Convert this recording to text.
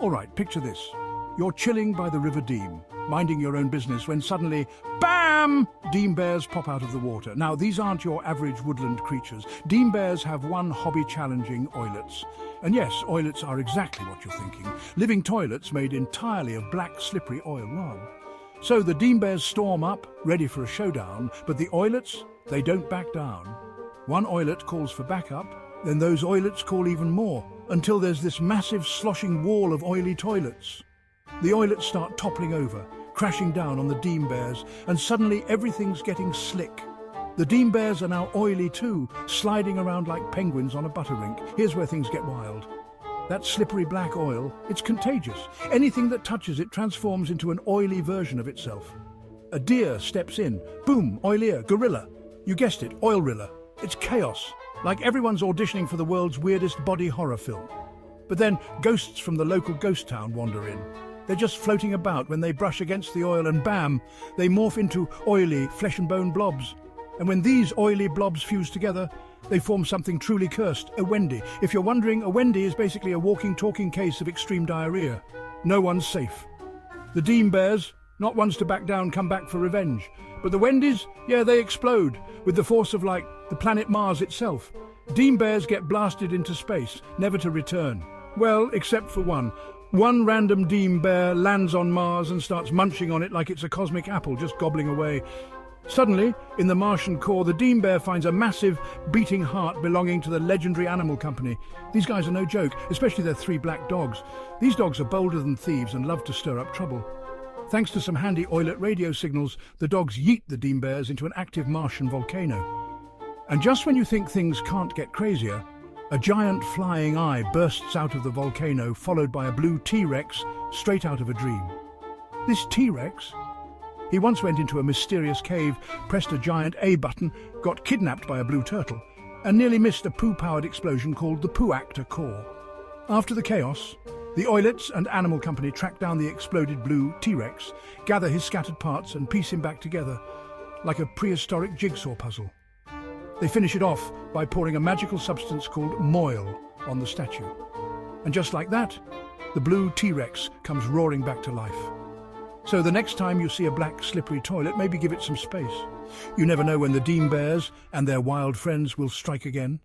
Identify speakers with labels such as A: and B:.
A: All right, picture this. You're chilling by the River Deem, minding your own business when suddenly, BAM! Deem bears pop out of the water. Now, these aren't your average woodland creatures. Deem bears have one hobby-challenging oilets. And yes, oilets are exactly what you're thinking. Living toilets made entirely of black, slippery oil. Wow. So the Deem bears storm up, ready for a showdown, but the oilets, they don't back down. One oilet calls for backup, then those oilets call even more, until there's this massive sloshing wall of oily toilets. The oilets start toppling over, crashing down on the Deem bears, and suddenly everything's getting slick. The Deem bears are now oily too, sliding around like penguins on a butter rink. Here's where things get wild. That slippery black oil, it's contagious. Anything that touches it transforms into an oily version of itself. A deer steps in, boom, oilier, gorilla. You guessed it, oilrilla. It's chaos, like everyone's auditioning for the world's weirdest body horror film. But then ghosts from the local ghost town wander in. They're just floating about when they brush against the oil and bam, they morph into oily flesh and bone blobs. And when these oily blobs fuse together, they form something truly cursed, a Wendy. If you're wondering, a Wendy is basically a walking, talking case of extreme diarrhea. No one's safe. The Deem bears, not ones to back down, come back for revenge. But the Wendies, yeah, they explode, with the force of, like, the planet Mars itself. Deem bears get blasted into space, never to return. Well, except for one. One random Deem bear lands on Mars and starts munching on it like it's a cosmic apple, just gobbling away. Suddenly, in the Martian core, the Deem bear finds a massive, beating heart belonging to the legendary animal company. These guys are no joke, especially their 3 black dogs. These dogs are bolder than thieves and love to stir up trouble. Thanks to some handy oilet radio signals, the dogs yeet the Deem bears into an active Martian volcano. And just when you think things can't get crazier, a giant flying eye bursts out of the volcano, followed by a blue T-Rex straight out of a dream. This T-Rex? He once went into a mysterious cave, pressed a giant A button, got kidnapped by a blue turtle, and nearly missed a poo-powered explosion called the Poo Actor Core. After the chaos, the Oilets and Animal Company track down the exploded blue T-Rex, gather his scattered parts and piece him back together, like a prehistoric jigsaw puzzle. They finish it off by pouring a magical substance called moil on the statue. And just like that, the blue T-Rex comes roaring back to life. So the next time you see a black, slippery toilet, maybe give it some space. You never know when the Deem bears and their wild friends will strike again.